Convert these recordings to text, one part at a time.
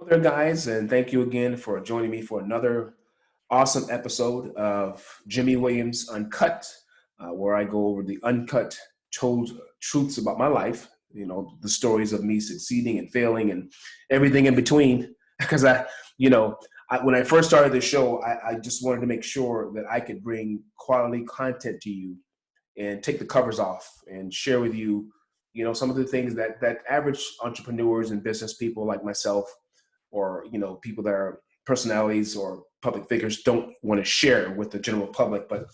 Hello there, guys, and thank you again for joining me for another awesome episode of Jimmie Williams Uncut, where I go over the uncut, told truths about my life. The stories of me succeeding and failing and everything in between. Because when I first started the show, I just wanted to make sure that I could bring quality content to you and take the covers off and share with you, some of the things that average entrepreneurs and business people like myself or people that are personalities or public figures don't want to share with the general public. But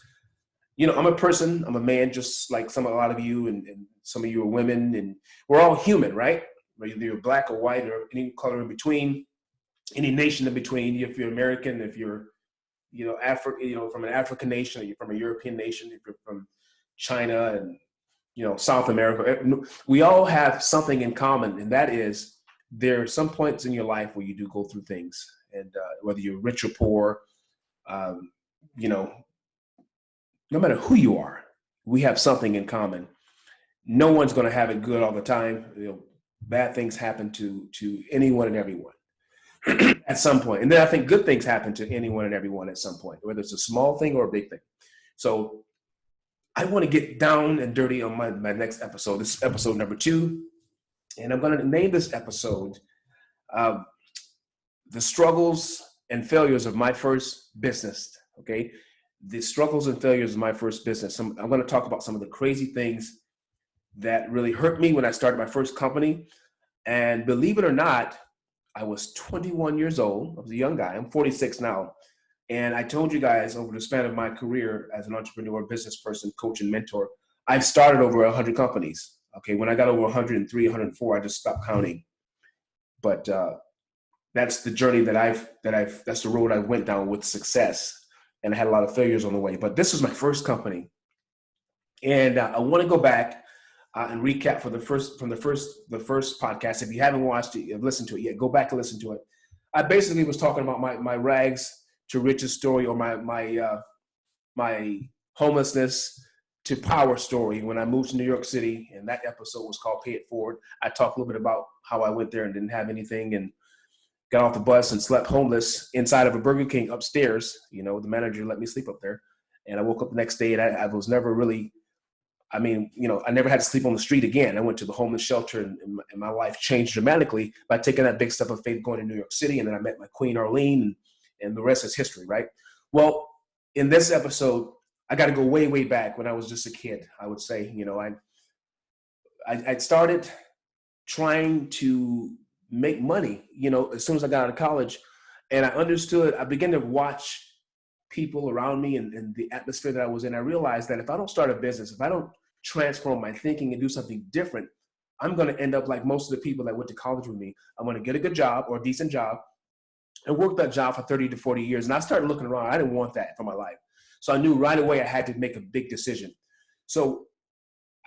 I'm a person, I'm a man, just like a lot of you, and some of you are women, and we're all human, right? Whether you're black or white or any color in between, any nation in between. If you're American, if you're from an African nation, or you're from a European nation, if you're from China and South America, we all have something in common, and that is there are some points in your life where you do go through things, and whether you're rich or poor, no matter who you are, we have something in common. No one's going to have it good all the time. Bad things happen to anyone and everyone at some point. And then I think good things happen to anyone and everyone at some point, whether it's a small thing or a big thing. So I want to get down and dirty on my next episode. This is episode number 2. And I'm going to name this episode The Struggles and Failures of My First Business. Okay. The struggles and failures of my first business. I'm going to talk about some of the crazy things that really hurt me when I started my first company. And believe it or not, I was 21 years old. I was a young guy. I'm 46 now. And I told you guys over the span of my career as an entrepreneur, business person, coach, and mentor, I've started over 100 companies. Okay, when I got over 103, 104, I just stopped counting. But that's the journey that's the road I went down with success. And I had a lot of failures on the way. But this was my first company. And I want to go back and recap from the first podcast. If you haven't watched it, listened to it yet, go back and listen to it. I basically was talking about my rags to riches story, or my homelessness to power story when I moved to New York City, and that episode was called Pay It Forward. I talked a little bit about how I went there and didn't have anything and got off the bus and slept homeless inside of a Burger King upstairs. The manager let me sleep up there, and I woke up the next day and I was never really, I never had to sleep on the street again. I went to the homeless shelter, and my life changed dramatically by taking that big step of faith going to New York City, and then I met my Queen Arlene, and the rest is history, right? Well, in this episode, I got to go way, way back when I was just a kid. I would say, I started trying to make money, as soon as I got out of college, and I began to watch people around me and the atmosphere that I was in. I realized that if I don't start a business, if I don't transform my thinking and do something different, I'm going to end up like most of the people that went to college with me. I'm going to get a good job or a decent job and work that job for 30 to 40 years. And I started looking around. I didn't want that for my life. So I knew right away I had to make a big decision. So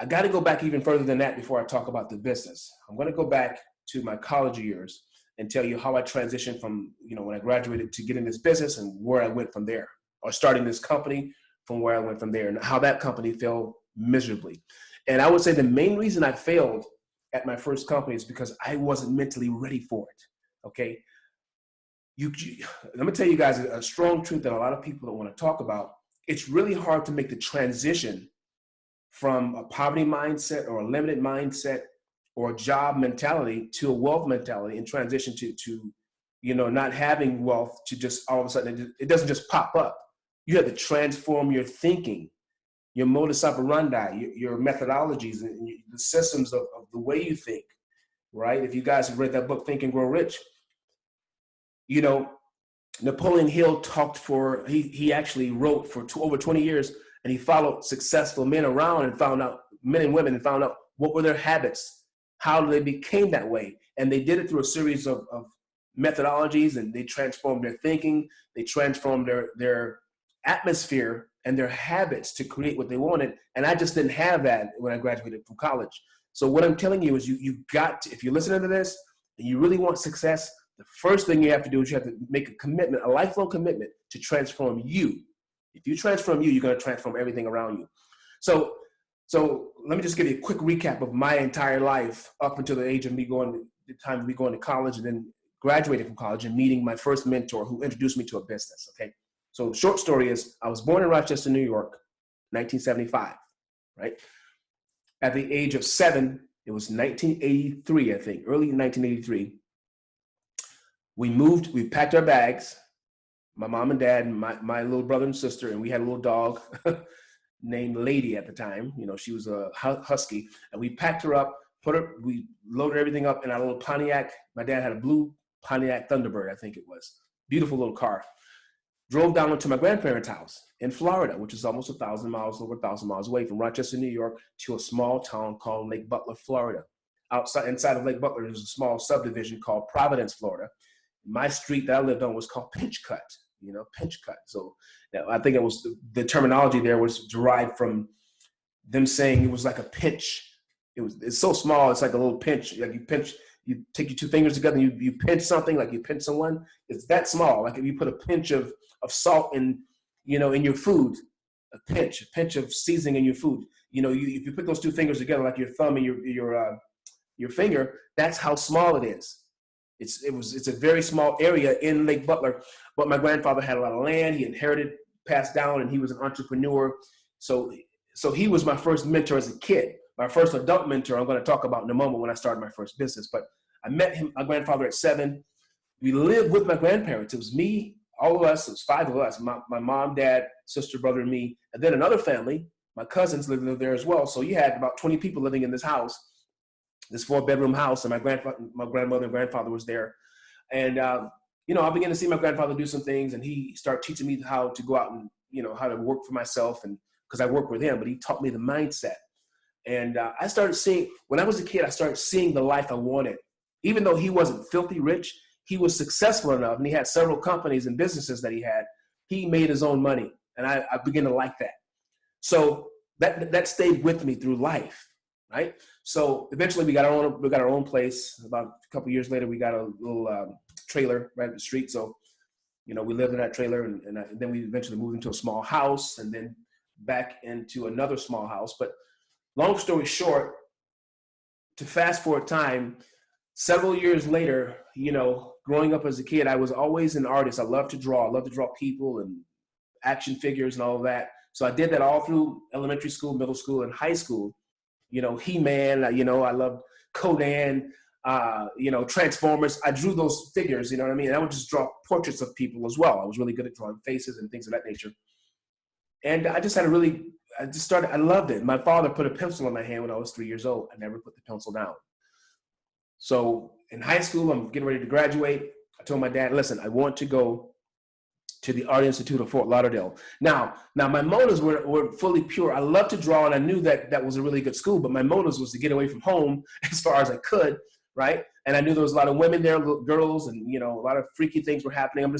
I got to go back even further than that before I talk about the business. I'm going to go back to my college years and tell you how I transitioned from, when I graduated to getting this business and where I went from there, or starting this company from where I went from there, and how that company failed miserably. And I would say the main reason I failed at my first company is because I wasn't mentally ready for it. Okay. Let me tell you guys a strong truth that a lot of people don't want to talk about. It's really hard to make the transition from a poverty mindset or a limited mindset or a job mentality to a wealth mentality, and transition to not having wealth to just all of a sudden, it doesn't just pop up. You have to transform your thinking, your modus operandi, your methodologies, and the systems of the way you think, right? If you guys have read that book, Think and Grow Rich, Napoleon Hill he actually wrote for over 20 years, and he followed successful men around and found out, men and women, and found out what were their habits, how they became that way. And they did it through a series of methodologies, and they transformed their thinking, they transformed their atmosphere and their habits to create what they wanted. And I just didn't have that when I graduated from college. So what I'm telling you is you've got to, if you're listening to this and you really want success, the first thing you have to do is you have to make a commitment, a lifelong commitment to transform you. If you transform you, you're going to transform everything around you. So let me just give you a quick recap of my entire life up until the age of the time of me going to college, and then graduating from college and meeting my first mentor who introduced me to a business, okay? So the short story is I was born in Rochester, New York, 1975, right? At the age of 7, it was 1983, I think, early 1983. We packed our bags, my mom and dad and my little brother and sister, and we had a little dog named Lady at the time. You know, she was a husky, and we packed her up, we loaded everything up in our little Pontiac. My dad had a blue Pontiac Thunderbird, I think it was. Beautiful little car. Drove down to my grandparents' house in Florida, which is almost 1,000 miles, over 1,000 miles away from Rochester, New York, to a small town called Lake Butler, Florida. Inside of Lake Butler, there's a small subdivision called Providence, Florida. My street that I lived on was called Pinch Cut, you know, Pinch Cut. So I think it was the terminology there was derived from them saying it was like a pinch. It's so small, it's like a little pinch. Like you take your two fingers together and you pinch something, like you pinch someone. It's that small. Like if you put a pinch of salt in, you know, in your food, a pinch of seasoning in your food. You know, if you put those two fingers together, like your thumb and your finger, that's how small it is. It's a very small area in Lake Butler, but my grandfather had a lot of land. He inherited, passed down, and he was an entrepreneur. So he was my first mentor as a kid. My first adult mentor, I'm going to talk about in a moment when I started my first business. But I met my grandfather at 7. We lived with my grandparents. It was me, all of us. It was 5 of us: my mom, dad, sister, brother, and me. And then another family, my cousins lived there as well. So you had about 20 people living in this house. This 4-bedroom house, and my grandmother and grandfather was there. And, you know, I began to see my grandfather do some things, and he started teaching me how to go out and, you know, how to work for myself. And because I worked with him, but he taught me the mindset. And I started seeing, when I was a kid, I started seeing the life I wanted. Even though he wasn't filthy rich, he was successful enough, and he had several companies and businesses that he made his own money. And I began to like that. So that stayed with me through life. Right. So eventually we got our own place. About a couple of years later, we got a little trailer right up the street. So, you know, we lived in that trailer, and then we eventually moved into a small house, and then back into another small house. But long story short, to fast forward time, several years later, you know, growing up as a kid, I was always an artist. I love to draw. I love to draw people and action figures and all of that. So I did that all through elementary school, middle school, and high school. You know, He-Man, you know, I loved Conan, you know, Transformers. I drew those figures, you know what I mean? And I would just draw portraits of people as well. I was really good at drawing faces and things of that nature. And I loved it. My father put a pencil in my hand when I was 3 years old. I never put the pencil down. So in high school, I'm getting ready to graduate. I told my dad, listen, I want to go to the Art Institute of Fort Lauderdale. Now my motives were fully pure. I loved to draw, and I knew that was a really good school, but my motives was to get away from home as far as I could, right? And I knew there was a lot of women there, little girls, and, you know, a lot of freaky things were happening. I'm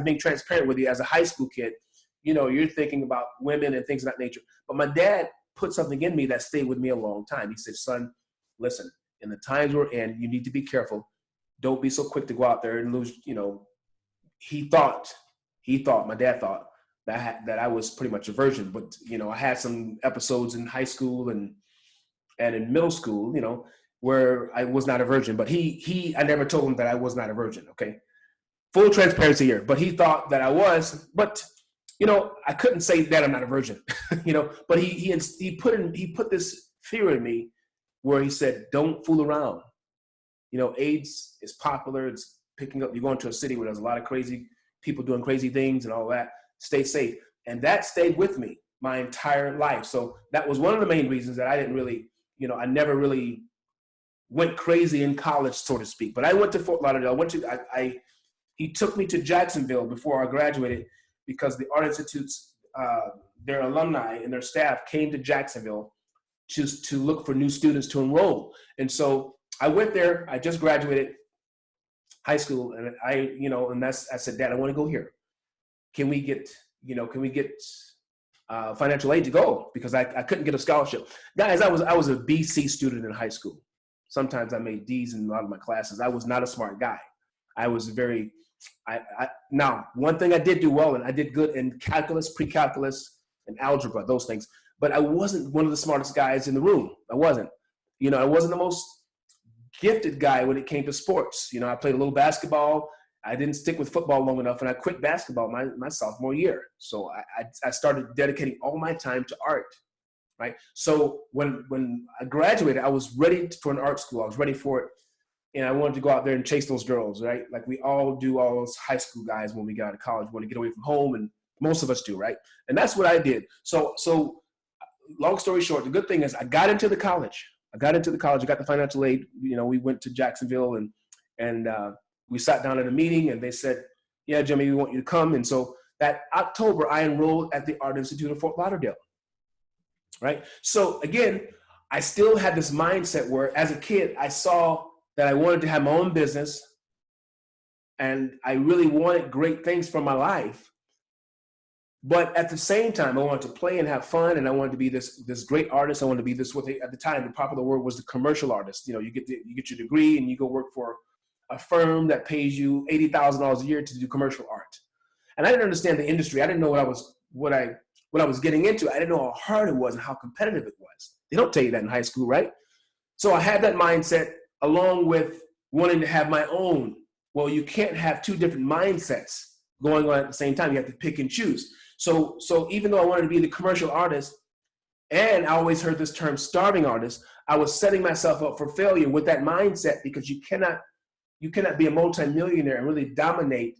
being transparent with you. As a high school kid, you know, you're thinking about women and things of that nature. But my dad put something in me that stayed with me a long time. He said, son, listen, in the times we're in, you need to be careful. Don't be so quick to go out there and lose, you know. My dad thought that I was pretty much a virgin, but, you know, I had some episodes in high school and in middle school, you know, where I was not a virgin, but I never told him that I was not a virgin. Okay. Full transparency here, but he thought that I was, but, you know, I couldn't say that I'm not a virgin, you know, but he put this fear in me where he said, don't fool around. You know, AIDS is popular. It's picking up. You go into a city where there's a lot of crazy people doing crazy things and all that. Stay safe. And that stayed with me my entire life. So that was one of the main reasons that I didn't really, you know, I never really went crazy in college, so to speak. But I went to Fort Lauderdale. He took me to Jacksonville before I graduated because the Art Institute's, their alumni and their staff came to Jacksonville just to look for new students to enroll. And so I went there. I just graduated high school, and I said, Dad, I want to go here. Can we get financial aid to go? Because I couldn't get a scholarship. Guys, I was a BC student in high school. Sometimes I made D's in a lot of my classes. I was not a smart guy. I was now, one thing I did do well, and I did good in calculus, pre-calculus, and algebra, those things. But I wasn't one of the smartest guys in the room. I wasn't. You know, I wasn't the most gifted guy when it came to sports. You know, I played a little basketball. I didn't stick with football long enough, and I quit basketball my sophomore year. So I started dedicating all my time to art, right? So when I graduated, I was ready for an art school. I was ready for it, and I wanted to go out there and chase those girls, right? Like we all do, all those high school guys when we get out of college, want to get away from home, and most of us do, right? And that's what I did. So long story short, the good thing is I got into the college. I got the financial aid. You know, we went to Jacksonville and we sat down at a meeting and they said, yeah, Jimmie, we want you to come. And so that October, I enrolled at the Art Institute of Fort Lauderdale, right? So again, I still had this mindset where as a kid, I saw that I wanted to have my own business and I really wanted great things for my life. But at the same time, I wanted to play and have fun, and I wanted to be this great artist. I wanted to be this, at the time, the popular word was the commercial artist. You know, you get your degree and you go work for a firm that pays you $80,000 a year to do commercial art. And I didn't understand the industry. I didn't know what I was getting into. I didn't know how hard it was and how competitive it was. They don't tell you that in high school, right? So I had that mindset along with wanting to have my own. Well, you can't have two different mindsets going on at the same time. You have to pick and choose. So even though I wanted to be the commercial artist, and I always heard this term starving artist, I was setting myself up for failure with that mindset, because you cannot be a multimillionaire and really dominate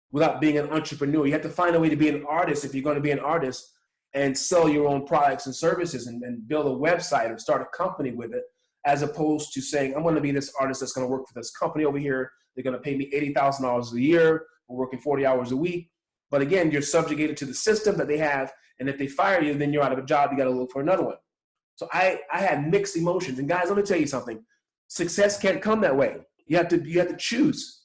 without being an entrepreneur. You have to find a way to be an artist if you're going to be an artist and sell your own products and services and build a website or start a company with it, as opposed to saying, I'm going to be this artist that's going to work for this company over here. They're going to pay me $80,000 a year. We're working 40 hours a week. But again, you're subjugated to the system that they have. And if they fire you, then you're out of a job. You got to look for another one. So I had mixed emotions. And guys, let me tell you something. Success can't come that way. You have to choose.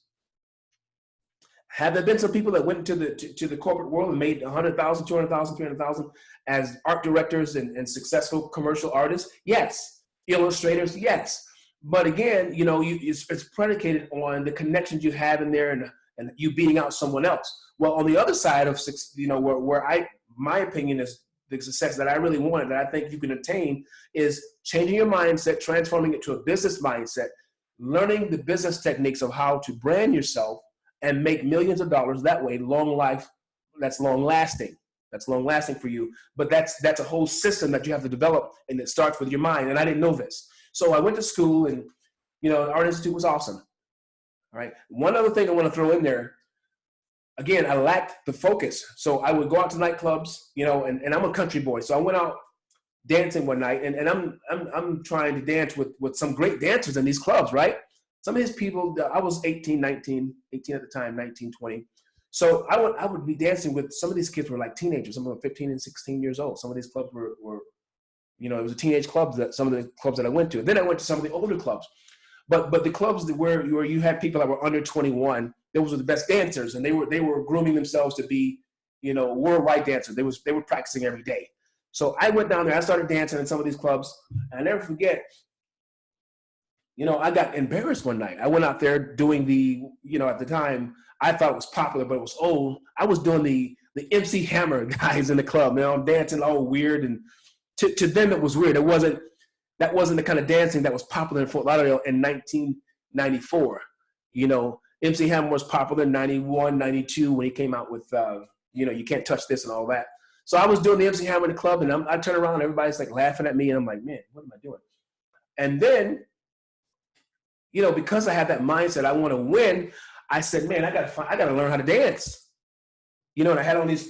Have there been some people that went into the corporate world and made 100,000, 200,000, 300,000 as art directors and successful commercial artists? Yes. Illustrators? Yes. But again, you know, it's predicated on the connections you have in there and you beating out someone else. Well, on the other side of, you know, where my opinion is the success that I really wanted, that I think you can attain, is changing your mindset, transforming it to a business mindset, learning the business techniques of how to brand yourself and make millions of dollars that way. Long life, that's long lasting. That's long lasting for you. But that's a whole system that you have to develop, and it starts with your mind. And I didn't know this. So I went to school, and, you know, the Art Institute was awesome. All right. One other thing I want to throw in there. Again, I lacked the focus. So I would go out to nightclubs, you know, and I'm a country boy. So I went out dancing one night, and I'm trying to dance with some great dancers in these clubs, right? Some of these people, I was 18 at the time, 19, 20. So I would be dancing with some of these kids were like teenagers. Some of them 15 and 16 years old. Some of these clubs were you know, it was a teenage clubs, that some of the clubs that I went to. Then I went to some of the older clubs. But the clubs where you had people that were under 21, those were the best dancers, and they were grooming themselves to be, you know, worldwide dancers. They were practicing every day. So I went down there. I started dancing in some of these clubs, and I never forget. You know, I got embarrassed one night. I went out there doing you know, at the time I thought it was popular, but it was old. I was doing the MC Hammer guys in the club. You know, I'm dancing all weird, and to them it was weird. That wasn't the kind of dancing that was popular in Fort Lauderdale in 1994. You know, MC Hammer was popular in 91, 92 when he came out with, you know, You Can't Touch This and all that. So I was doing the MC Hammer in the club, and I turn around and everybody's like laughing at me, and I'm like, man, what am I doing? And then, you know, because I had that mindset, I want to win, I said, man, I gotta learn how to dance. You know, and I had on these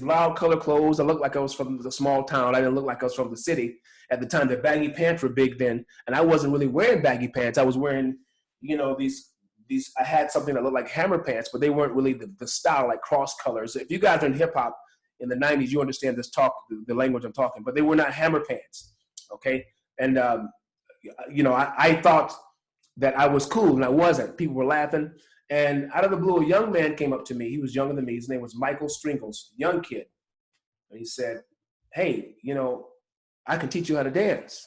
loud color clothes. I looked like I was from the small town. I didn't look like I was from the city. At the time, the baggy pants were big then, and I wasn't really wearing baggy pants. I was wearing, you know, these. I had something that looked like hammer pants, but they weren't really the style, like cross colors. If you guys are in hip hop in the 90s, you understand this the language I'm talking. But they were not hammer pants, okay? And you know, I thought that I was cool, and I wasn't. People were laughing, and out of the blue, a young man came up to me. He was younger than me. His name was Michael Stringles, young kid, and he said, "Hey, you know, I can teach you how to dance."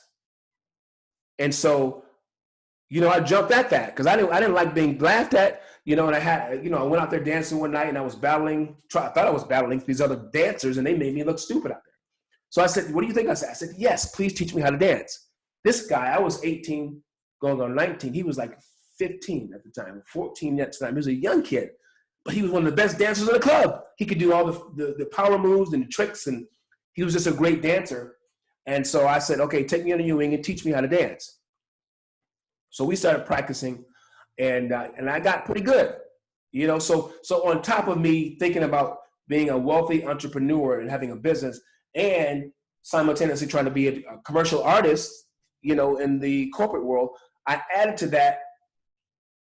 And so, you know, I jumped at that because I didn't like being laughed at, you know, and I went out there dancing one night, and I was I thought I was battling these other dancers, and they made me look stupid out there. So I said, what do you think? I said, yes, please teach me how to dance. This guy, I was 18, going on 19. He was like 15 at the time, 14 at the time. He was a young kid, but he was one of the best dancers in the club. He could do all the power moves and the tricks, and he was just a great dancer. And so I said, okay, take me under your wing and teach me how to dance. So we started practicing, and I got pretty good, you know. So on top of me thinking about being a wealthy entrepreneur and having a business, and simultaneously trying to be a commercial artist, you know, in the corporate world, I added to that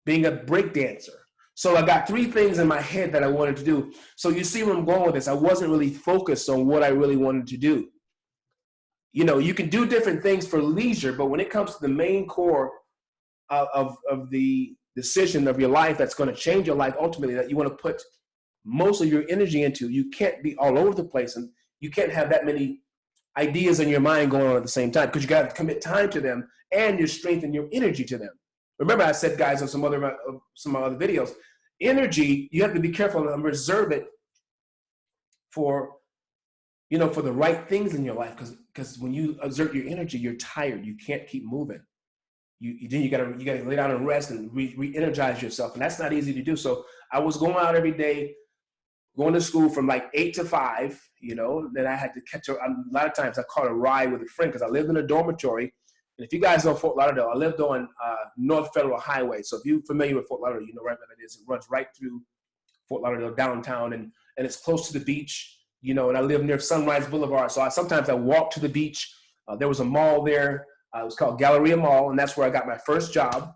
being a break dancer. So I got three things in my head that I wanted to do. So you see where I'm going with this. I wasn't really focused on what I really wanted to do. You know, you can do different things for leisure, but when it comes to the main core of the decision of your life that's going to change your life ultimately, that you want to put most of your energy into, you can't be all over the place, and you can't have that many ideas in your mind going on at the same time, because you got to commit time to them and your strength and your energy to them. Remember, I said, guys, on some other videos, energy, you have to be careful and reserve it for, you know, for the right things in your life, because when you exert your energy, you're tired. You can't keep moving. Then you gotta lay down and rest and re-energize yourself, and that's not easy to do. So I was going out every day, going to school from like 8 to 5. You know, then I had to catch a lot of times I caught a ride with a friend because I lived in a dormitory. And if you guys know Fort Lauderdale, I lived on North Federal Highway. So if you're familiar with Fort Lauderdale, you know right where that is. It runs right through Fort Lauderdale downtown, and it's close to the beach. You know, and I live near Sunrise Boulevard. So sometimes I walk to the beach. There was a mall there. It was called Galleria Mall, and that's where I got my first job.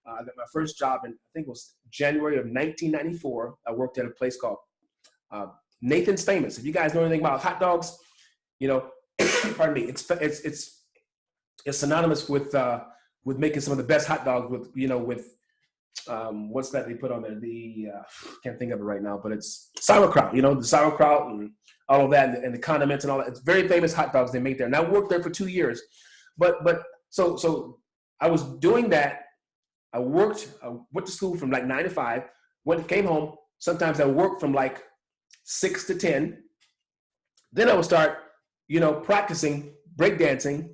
I got my first job in, I think it was January of 1994. I worked at a place called Nathan's Famous. If you guys know anything about hot dogs, you know, pardon me, it's synonymous with making some of the best hot dogs with, you know, with what's that they put on there? The can't think of it right now, but it's sauerkraut. You know, the sauerkraut and all of that, and the condiments and all that. It's very famous hot dogs they make there. And I worked there for 2 years. But so I was doing that. I went to school from like 9 to 5, came home. Sometimes I worked from like 6 to 10. Then I would start, you know, practicing breakdancing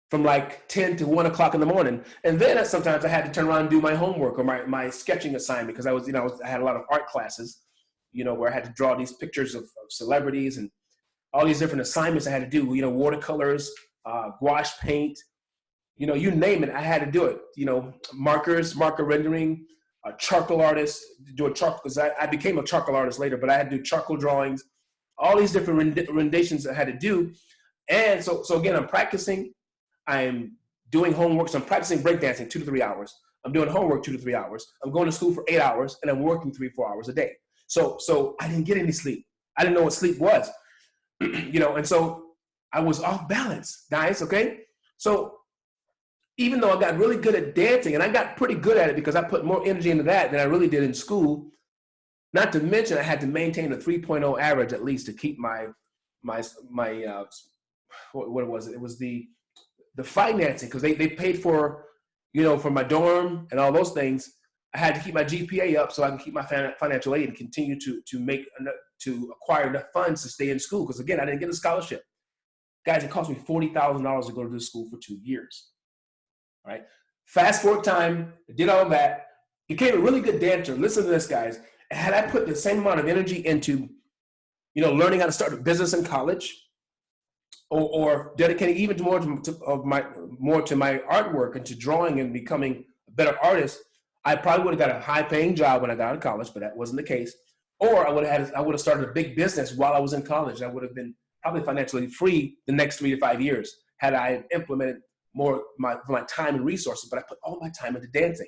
from like 10 to 1 o'clock in the morning. And then sometimes I had to turn around and do my homework or my sketching assignment, because I had a lot of art classes, you know, where I had to draw these pictures of celebrities and all these different assignments I had to do, you know, watercolors, gouache paint, you know, you name it, I had to do it. You know, marker rendering, a charcoal artist, do a charcoal, because I became a charcoal artist later, but I had to do charcoal drawings, all these different renditions I had to do. And so again, I'm practicing, I'm doing homework, so I'm practicing breakdancing 2 to 3 hours. I'm doing homework 2 to 3 hours. I'm going to school for 8 hours, and I'm working 3-4 hours a day. So I didn't get any sleep. I didn't know what sleep was, you know, and so I was off balance, guys, okay? So even though I got really good at dancing, and I got pretty good at it because I put more energy into that than I really did in school, not to mention I had to maintain a 3.0 average at least to keep my what was it? It was the financing, because they paid for, you know, for my dorm and all those things. I had to keep my GPA up so I can keep my financial aid and continue to acquire enough funds to stay in school, because again, I didn't get a scholarship. Guys, it cost me $40,000 to go to this school for 2 years. All right. Fast forward time, I did all that, became a really good dancer. Listen to this, guys. Had I put the same amount of energy into, you know, learning how to start a business in college, or dedicating even more to my artwork and to drawing and becoming a better artist, I probably would have got a high-paying job when I got out of college, but that wasn't the case. Or I would have started a big business while I was in college. I would have been probably financially free the next 3 to 5 years had I implemented more my time and resources. But I put all my time into dancing,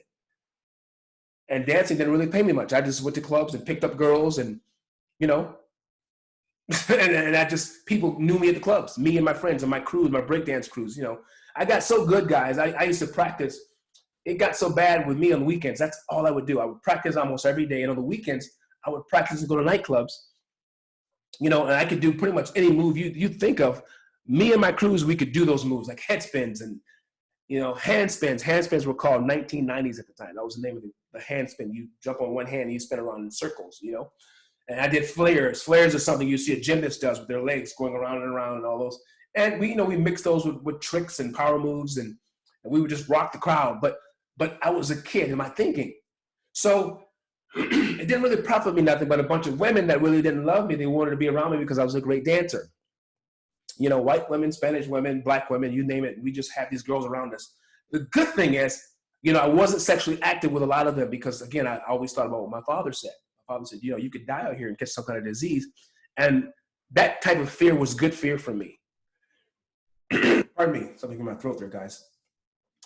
and dancing didn't really pay me much. I just went to clubs and picked up girls, and you know, and I just, people knew me at the clubs, me and my friends and my crews, my breakdance crews. You know, I got so good, guys. I used to practice. It got so bad with me on the weekends. That's all I would do. I would practice almost every day, and on the weekends, I would practice and go to nightclubs. You know, and I could do pretty much any move you think of. Me and my crews, we could do those moves like head spins and, you know, hand spins. Hand spins were called 1990s at the time. That was the name of the hand spin. You jump on one hand and you spin around in circles, you know. And I did flares. Flares are something you see a gymnast does with their legs going around and around and all those. And we, you know, we mix those with tricks and power moves and and we would just rock the crowd. But I was a kid in my thinking. So it didn't really profit me nothing but a bunch of women that really didn't love me. They wanted to be around me because I was a great dancer. You know, white women, Spanish women, black women, you name it. We just have these girls around us. The good thing is, you know, I wasn't sexually active with a lot of them because, again, I always thought about what my father said. My father said, you know, you could die out here and catch some kind of disease. And that type of fear was good fear for me. Pardon me, something in my throat there, guys.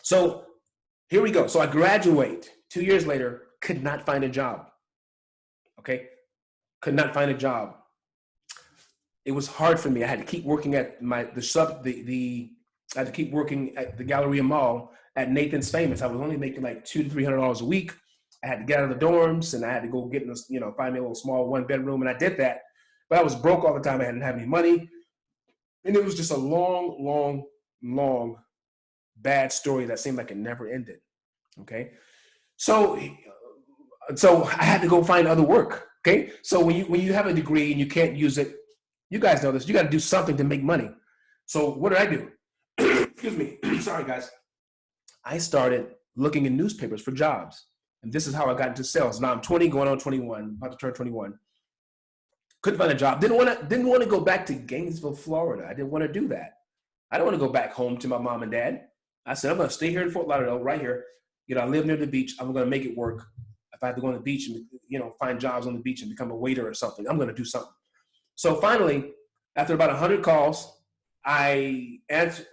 So here we go. So I graduate 2 years later, could not find a job. Okay, could not find a job. It was hard for me. I had to keep working at I had to keep working at the Galleria Mall at Nathan's Famous. I was only making like $200 to $300 a week. I had to get out of the dorms and I had to go get in this, you know, find me a little small 1-bedroom, and I did that. But I was broke all the time. I didn't have any money. And it was just a long, bad story that seemed like it never ended. Okay. So I had to go find other work. Okay. So when you have a degree and you can't use it, you guys know this, you got to do something to make money. So what did I do? Excuse me. Sorry, guys. I started looking in newspapers for jobs. And this is how I got into sales. Now I'm 20, going on 21, about to turn 21. Couldn't find a job. Didn't want to go back to Gainesville, Florida. I didn't want to do that. I don't want to go back home to my mom and dad. I said, I'm going to stay here in Fort Lauderdale, right here. You know, I live near the beach. I'm going to make it work. If I have to go on the beach and, you know, find jobs on the beach and become a waiter or something, I'm going to do something. So finally, after about 100 calls, I answered.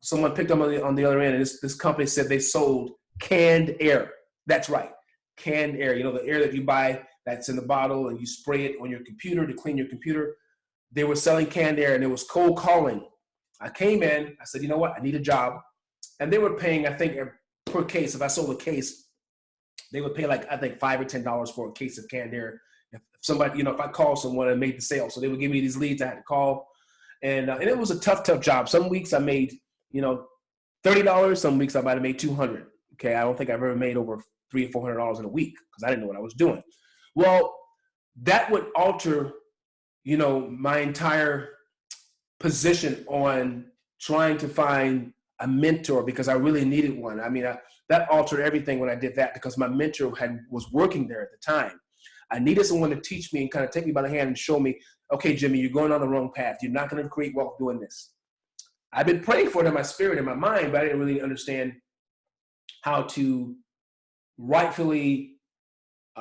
Someone picked up on the other end, and this company said they sold canned air. That's right, canned air. You know, the air that you buy that's in the bottle and you spray it on your computer to clean your computer. They were selling canned air, and it was cold calling. I came in. I said, you know what? I need a job. And they were paying, I think, per case. If I sold a case, they would pay like, I think, $5 or $10 for a case of canned air. If somebody, you know, if I called someone and made the sale. So they would give me these leads I had to call. And it was a tough job. Some weeks I made, you know, $30. Some weeks I might have made $200. Okay. I don't think I've ever made over $300 or $400 in a week because I didn't know what I was doing. Well, that would alter, you know, my entire position on trying to find a mentor because I really needed one. I mean, that altered everything when I did that because my mentor was working there at the time. I needed someone to teach me and kind of take me by the hand and show me, okay, Jimmie, you're going on the wrong path. You're not going to create wealth doing this. I've been praying for it in my spirit, in my mind, but I didn't really understand how to rightfully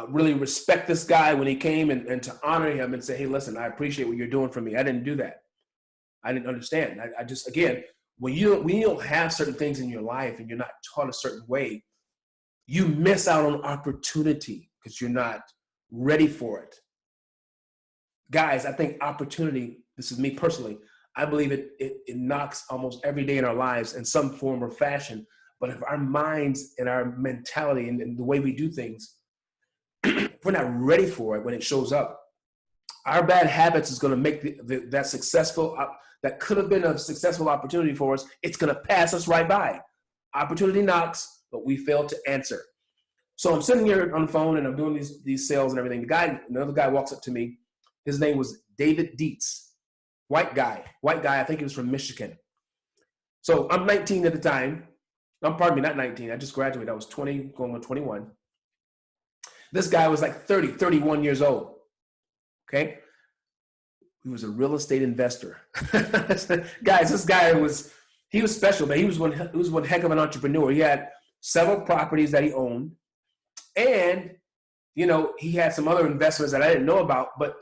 really respect this guy when he came and to honor him and say, hey, listen, I appreciate what you're doing for me. I didn't do that. I didn't understand. I just, again, when you don't have certain things in your life and you're not taught a certain way, you miss out on opportunity because you're not ready for it. Guys, I think opportunity, this is me personally, I believe it knocks almost every day in our lives in some form or fashion. But if our minds and our mentality and the way we do things, if we're not ready for it when it shows up, our bad habits is going to make that could have been a successful opportunity for us. It's going to pass us right by. Opportunity knocks, but we fail to answer. So I'm sitting here on the phone and I'm doing these sales and everything. Another guy walks up to me. His name was David Deitz, white guy. I think he was from Michigan. So I'm 19 at the time. Pardon me, not 19. I just graduated. I was 20, going on 21. This guy was like 30, 31 years old. Okay. He was a real estate investor. Guys, this guy was special, man. He was one heck of an entrepreneur. He had several properties that he owned. And, you know, he had some other investments that I didn't know about, but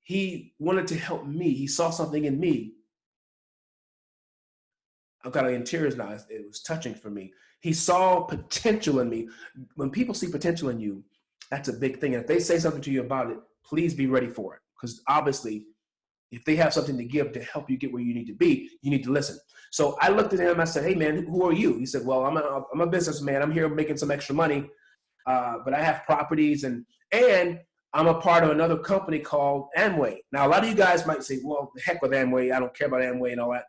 he wanted to help me. He saw something in me. I've got in tears now. It was touching for me. He saw potential in me. When people see potential in you, that's a big thing. And if they say something to you about it, please be ready for it. Because obviously, if they have something to give to help you get where you need to be, you need to listen. So I looked at him. I said, hey, man, who are you? He said, well, I'm a businessman. I'm here making some extra money, but I have properties and I'm a part of another company called Amway. Now, a lot of you guys might say, well, the heck with Amway. I don't care about Amway and all that.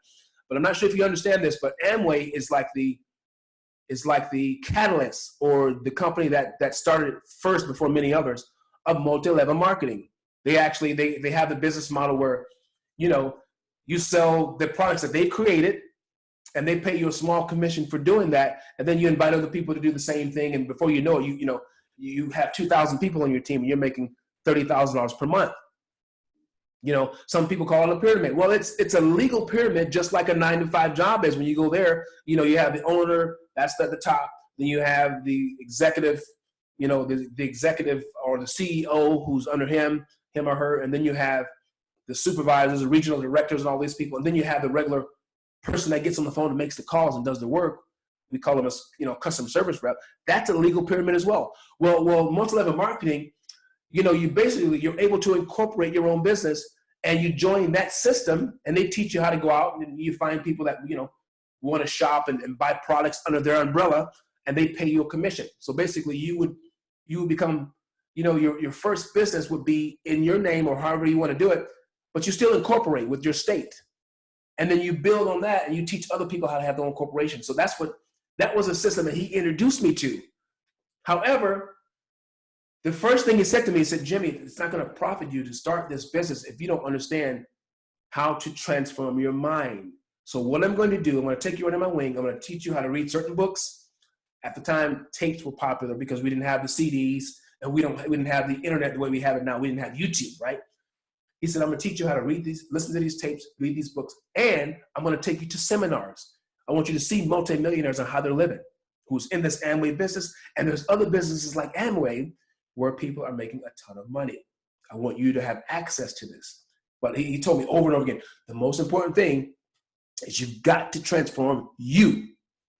But I'm not sure if you understand this, but Amway is like the catalyst or the company that started first before many others of multi-level marketing. They actually, they have the business model where, you know, you sell the products that they've created and they pay you a small commission for doing that. And then you invite other people to do the same thing. And before you know it, you have 2,000 people on your team and you're making $30,000 per month. Some people call it a pyramid. Well, it's a legal pyramid, just like a 9-to-5 job is. When you go there, you have the owner, that's at the top. Then you have the executive, the executive or the CEO who's under him or her. And then you have the supervisors, the regional directors, and all these people. And then you have the regular person that gets on the phone and makes the calls and does the work. We call them a customer service rep. That's a legal pyramid as well. Well, multi-level marketing, you're able to incorporate your own business, and you join that system, and they teach you how to go out, and you find people that want to shop and buy products under their umbrella, and they pay you a commission. So basically, you would become, your first business would be in your name or however you want to do it, but you still incorporate with your state, and then you build on that, and you teach other people how to have their own corporation. So that was a system that he introduced me to. However, the first thing he said to me, he said, Jimmie, it's not going to profit you to start this business if you don't understand how to transform your mind. So what I'm going to do, I'm going to take you under my wing. I'm going to teach you how to read certain books. At the time, tapes were popular because we didn't have the CDs, and we didn't have the internet the way we have it now. We didn't have YouTube, right? He said, I'm going to teach you how to read these, listen to these tapes, read these books, and I'm going to take you to seminars. I want you to see multimillionaires and how they're living, who's in this Amway business. And there's other businesses like Amway where people are making a ton of money. I want you to have access to this. But he told me over and over again, the most important thing is you've got to transform you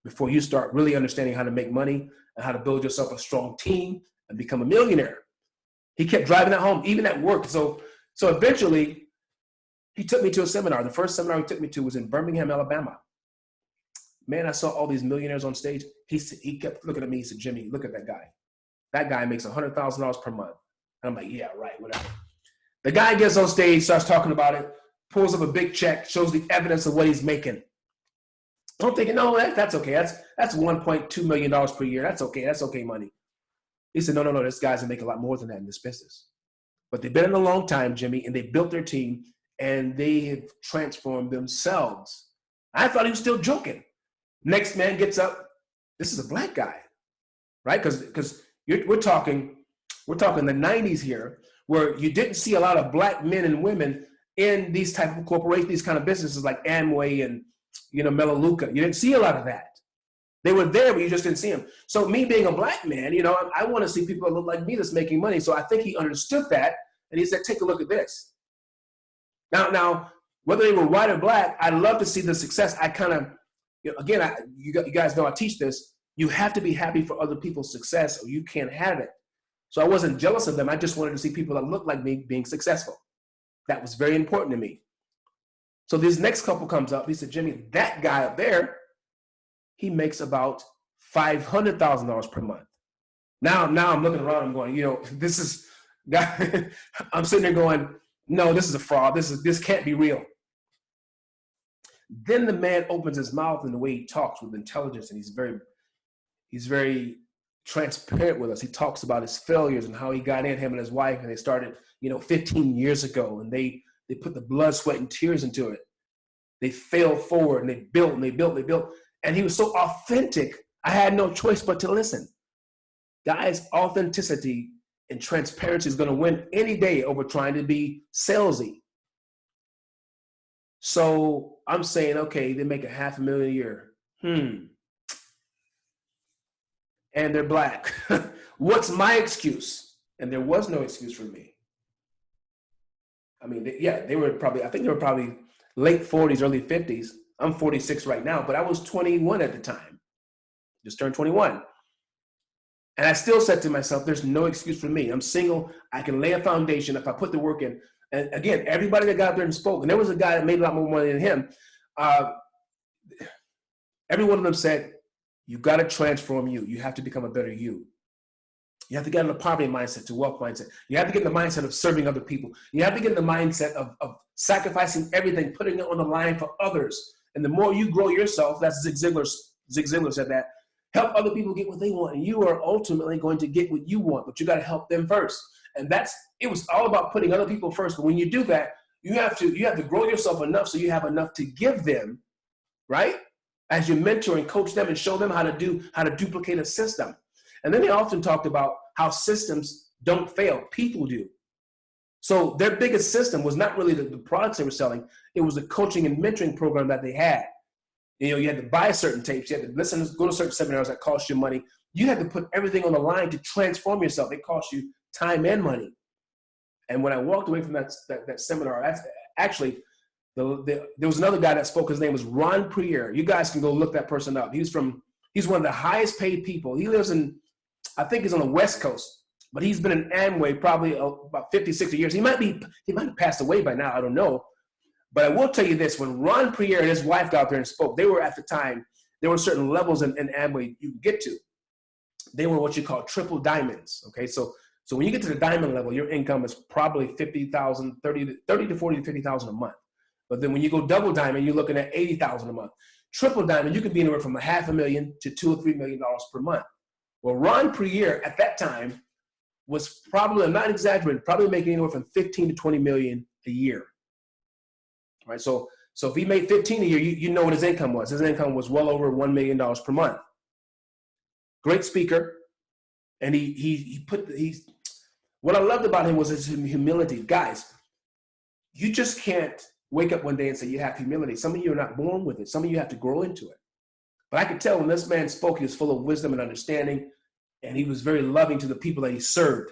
before you start really understanding how to make money and how to build yourself a strong team and become a millionaire. He kept driving that home, even at work. So eventually, he took me to a seminar. The first seminar he took me to was in Birmingham, Alabama. Man, I saw all these millionaires on stage. He kept looking at me. He said, Jimmie, look at that guy. That guy makes $100,000 per month. And I'm like, yeah, right, whatever. The guy gets on stage, starts talking about it, pulls up a big check, shows the evidence of what he's making. I'm thinking, no, that's okay. That's $1.2 million per year. That's okay. That's okay money. He said, no, this guy's make a lot more than that in this business. But they've been in a long time, Jimmie, and they built their team, and they have transformed themselves. I thought he was still joking. Next man gets up. This is a black guy, right? Because we're talking the 90s here, where you didn't see a lot of black men and women in these type of corporations, these kind of businesses like Amway and Melaleuca. You didn't see a lot of that. They were there, but you just didn't see them. So me being a black man, I want to see people that look like me that's making money. So I think he understood that, and he said, take a look at this. Now, whether they were white or black, I love to see the success. I kind of, again, you guys know I teach this. You have to be happy for other people's success or you can't have it. So I wasn't jealous of them. I just wanted to see people that looked like me being successful. That was very important to me. So this next couple comes up. He said, Jimmie, that guy up there, he makes about $500,000 per month. Now I'm looking around, I'm going, this is, I'm sitting there going, no, this is a fraud. This can't be real. Then the man opens his mouth, and the way he talks with intelligence, and he's very transparent with us. He talks about his failures and how he got in, him and his wife, and they started, 15 years ago, and they put the blood, sweat, and tears into it. They failed forward, and they built, and they built, and they built. And he was so authentic, I had no choice but to listen. Guys, authenticity and transparency is going to win any day over trying to be salesy. So I'm saying, okay, they make $500,000 a year. And they're black. What's my excuse? And there was no excuse for me. I mean, they were probably late 40s, early 50s. I'm 46 right now, but I was 21 at the time. Just turned 21. And I still said to myself, there's no excuse for me. I'm single. I can lay a foundation if I put the work in. And again, everybody that got up there and spoke, and there was a guy that made a lot more money than him. Every one of them said, you got to transform you. You have to become a better you. You have to get in the poverty mindset to wealth mindset. You have to get in the mindset of serving other people. You have to get in the mindset of sacrificing everything, putting it on the line for others. And the more you grow yourself, that's Zig Ziglar said that, help other people get what they want. And you are ultimately going to get what you want, but you got to help them first. And it was all about putting other people first. But when you do that, you have to grow yourself enough so you have enough to give them, right? as you mentor and coach them and show them how to duplicate a system. And then they often talked about how systems don't fail, people do. So their biggest system was not really the products they were selling, it was the coaching and mentoring program that they had. You know, you had to buy certain tapes, you had to listen, go to certain seminars that cost you money. You had to put everything on the line to transform yourself. It cost you time and money. And when I walked away from that seminar, actually, there was another guy that spoke. His name was Ron Puryear. You guys can go look that person up. He's one of the highest paid people. He lives I think he's on the West Coast, but he's been in Amway probably about 50, 60 years. He might have passed away by now. I don't know. But I will tell you this, when Ron Puryear and his wife got out there and spoke, they were at the time, there were certain levels in Amway you could get to. They were what you call triple diamonds. Okay, so when you get to the diamond level, your income is probably $50,000, 30 to 40 to 50,000 a month. But then when you go double diamond, you're looking at 80,000 a month. Triple diamond, you could be anywhere from $500,000 to $2 or $3 million per month. Well, Ron Puryear at that time was probably, I'm not exaggerating, probably making anywhere from 15 to 20 million a year. All right, so if he made 15 a year, you know what his income was. His income was well over $1 million per month. Great speaker, and what I loved about him was his humility. Guys, you just can't wake up one day and say you have humility. Some of you are not born with it. Some of you have to grow into it. But I could tell when this man spoke, he was full of wisdom and understanding, and he was very loving to the people that he served.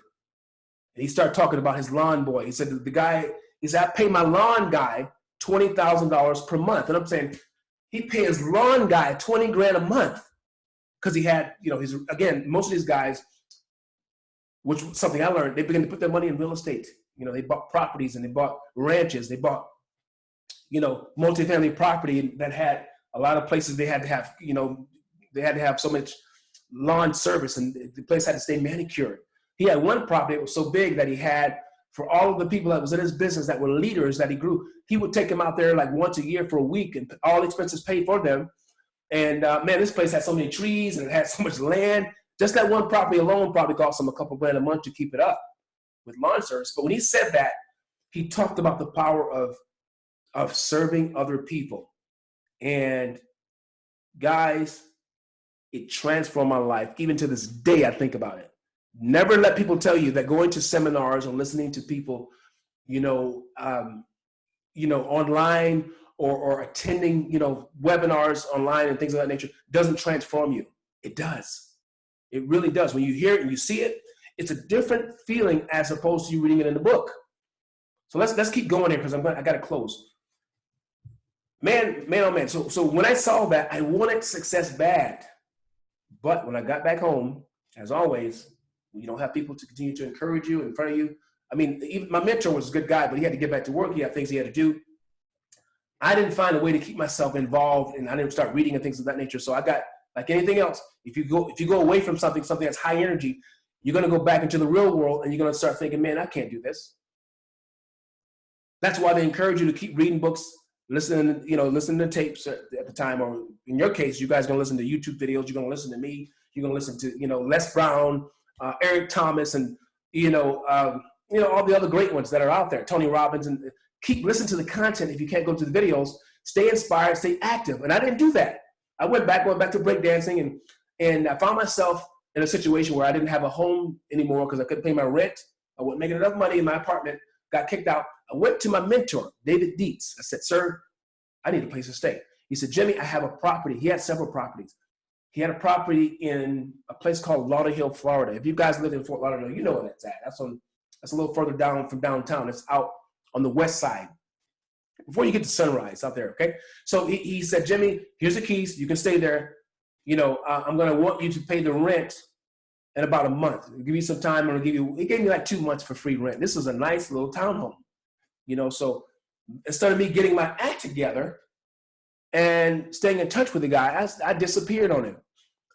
And he started talking about his lawn boy. He said, I pay my lawn guy $20,000 per month. And I'm saying, he paid his lawn guy $20,000 a month because he had, most of these guys, which was something I learned, they began to put their money in real estate. They bought properties and they bought ranches. They bought, multifamily property that had a lot of places they had to have, they had to have so much lawn service and the place had to stay manicured. He had one property that was so big that he had, for all of the people that was in his business that were leaders that he grew, he would take them out there like once a year for a week and all expenses paid for them. And man, this place had so many trees and it had so much land. Just that one property alone probably cost him a couple grand a month to keep it up with lawn service. But when he said that, he talked about the power of serving other people. And guys, it transformed my life. Even to this day, I think about it. Never let people tell you that going to seminars or listening to people, online or attending, webinars online and things of that nature doesn't transform you. It does. It really does. When you hear it and you see it, it's a different feeling as opposed to you reading it in the book. So let's keep going here because I got to close. Man, oh man. So when I saw that, I wanted success bad. But when I got back home, as always, you don't have people to continue to encourage you in front of you. I mean, even my mentor was a good guy, but he had to get back to work. He had things he had to do. I didn't find a way to keep myself involved, and I didn't start reading and things of that nature. So I got, like anything else, if you go away from something that's high energy, you're going to go back into the real world, and you're going to start thinking, man, I can't do this. That's why they encourage you to keep reading books, listening to tapes at the time, or in your case, you guys are going to listen to YouTube videos. You're going to listen to me. You're going to listen to, Les Brown, Eric Thomas, and, all the other great ones that are out there, Tony Robbins, and keep listening to the content. If you can't go to the videos, stay inspired, stay active. And I didn't do that. I went back to breakdancing, and I found myself in a situation where I didn't have a home anymore because I couldn't pay my rent. I wasn't making enough money in my apartment, got kicked out. I went to my mentor, David Deitz. I said, sir, I need a place to stay. He said, Jimmie, I have a property. He had several properties. He had a property in a place called Lauderdale, Florida. If you guys live in Fort Lauderdale, you know where that's at. That's a little further down from downtown. It's out on the west side before you get to Sunrise out there, okay? So he said, Jimmie, here's the keys. You can stay there. I'm going to want you to pay the rent in about a month. I'll give you some time. He gave me like 2 months for free rent. This was a nice little townhome, so instead of me getting my act together and staying in touch with the guy, I disappeared on him.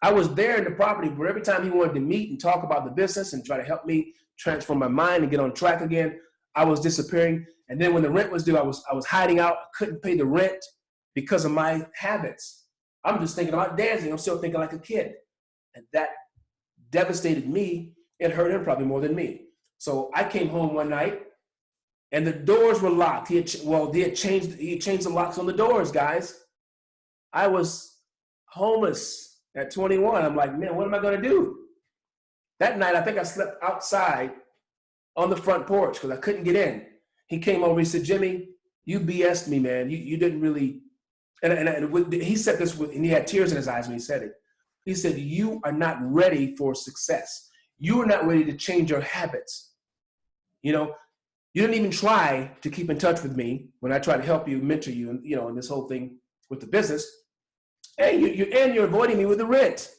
I was there in the property, but every time he wanted to meet and talk about the business and try to help me transform my mind and get on track again, I was disappearing. And then when the rent was due, I was hiding out. I couldn't pay the rent because of my habits. I'm just thinking about dancing. I'm still thinking like a kid. And that devastated me. It hurt him probably more than me. So I came home one night and the doors were locked. He had changed the locks on the doors, guys. I was homeless at 21. I'm like, man, what am I going to do? That night, I think I slept outside on the front porch because I couldn't get in. He came over, he said, Jimmie, you BS'd me, man. You didn't really, and he said this with, and he had tears in his eyes when he said it. He said, you are not ready for success. You are not ready to change your habits. You know, you didn't even try to keep in touch with me when I tried to help you, mentor you, and you know, in this whole thing with the business. And you're avoiding me with the rent.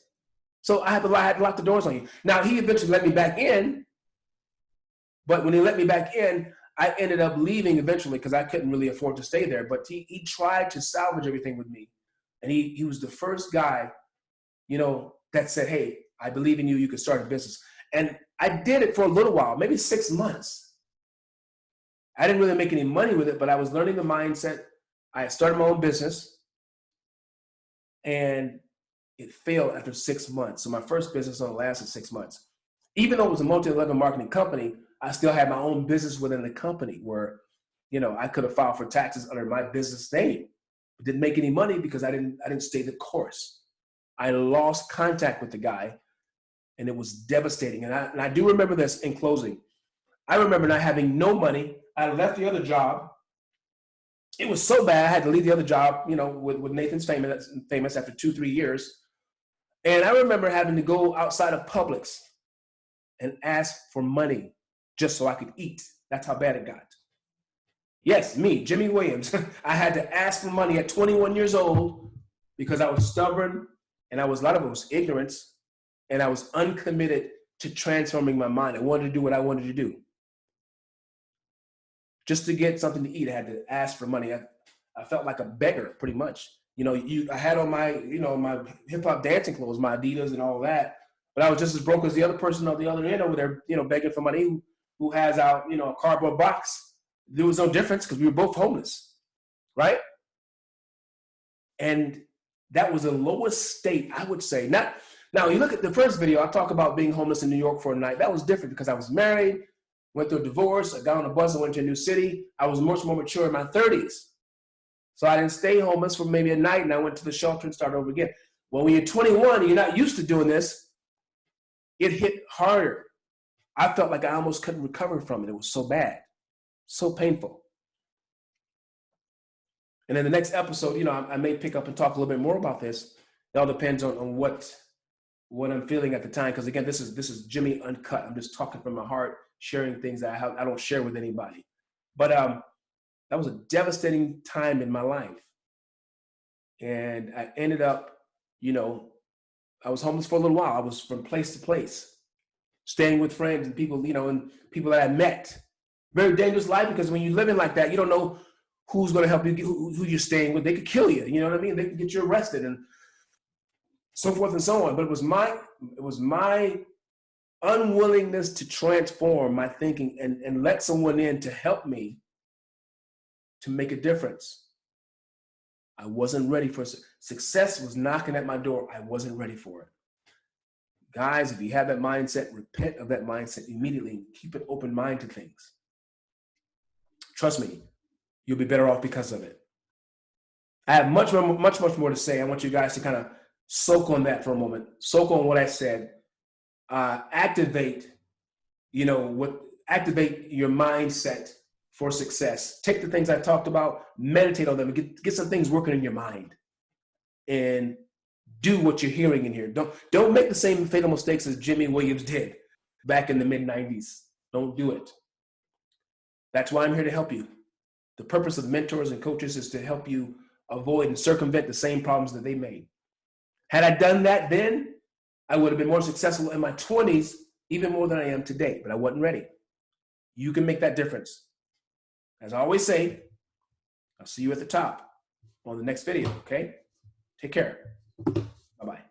So I had to lock the doors on you. Now, he eventually let me back in, but when he let me back in, I ended up leaving eventually because I couldn't really afford to stay there. But he tried to salvage everything with me. And he was the first guy, you know, that said, hey, I believe in you. You can start a business. And I did it for a little while, maybe 6 months. I didn't really make any money with it, but I was learning the mindset. I started my own business, and it failed after 6 months. So my first business only lasted 6 months. Even though it was a multi-level marketing company, I still had my own business within the company where, you know, I could have filed for taxes under my business name, but didn't make any money because I didn't stay the course. I lost contact with the guy, and it was devastating. And I do remember this in closing. I remember not having no money. I left the other job. It was so bad, I had to leave the other job, you know, with Nathan's Famous after 2-3 years. And I remember having to go outside of Publix and ask for money just so I could eat. That's how bad it got. Yes, me, Jimmie Williams. I had to ask for money at 21 years old because I was stubborn, and a lot of it was ignorance, and I was uncommitted to transforming my mind. I wanted to do what I wanted to do. Just to get something to eat, I had to ask for money. I felt like a beggar, pretty much. You know, I had on my, you know, my hip hop dancing clothes, my Adidas and all that, but I was just as broke as the other person on the other end over there, you know, begging for money, who has out, you know, a cardboard box. There was no difference because we were both homeless, right? And that was the lowest state, I would say. Now, you look at the first video, I talk about being homeless in New York for a night. That was different because I was married, went through a divorce, I got on a bus and went to a new city. I was much more mature in my 30s. So I didn't stay homeless for maybe a night, and I went to the shelter and started over again. Well, when you're 21 and you're not used to doing this, it hit harder. I felt like I almost couldn't recover from it. It was so bad, so painful. And in the next episode, you know, I may pick up and talk a little bit more about this. It all depends on what I'm feeling at the time. Because again, this is Jimmie Uncut. I'm just talking from my heart, sharing things that I don't share with anybody. But that was a devastating time in my life. And I ended up, you know, I was homeless for a little while. I was from place to place, staying with friends and people, you know, and people that I met. Very dangerous life, because when you're living like that, you don't know who's going to help you, who you're staying with. They could kill you. You know what I mean? They could get you arrested and so forth and so on. But it was my unwillingness to transform my thinking and let someone in to help me to make a difference. I wasn't ready for success. Was knocking at my door. I wasn't ready for it. Guys, if you have that mindset, repent of that mindset immediately and keep an open mind to things. Trust me, you'll be better off because of it. I have much more to say. I want you guys to kind of soak on that for a moment. Soak on what I said. Activate your mindset for success. Take the things I talked about, meditate on them, and get some things working in your mind, and do what you're hearing in here. Don't make the same fatal mistakes as Jimmie Williams did back in the mid-90s. Don't do it. That's why I'm here to help you. The purpose of mentors and coaches is to help you avoid and circumvent the same problems that they made. Had I done that then, I would have been more successful in my 20s, even more than I am today, but I wasn't ready. You can make that difference. As I always say, I'll see you at the top on the next video, okay? Take care. Bye-bye.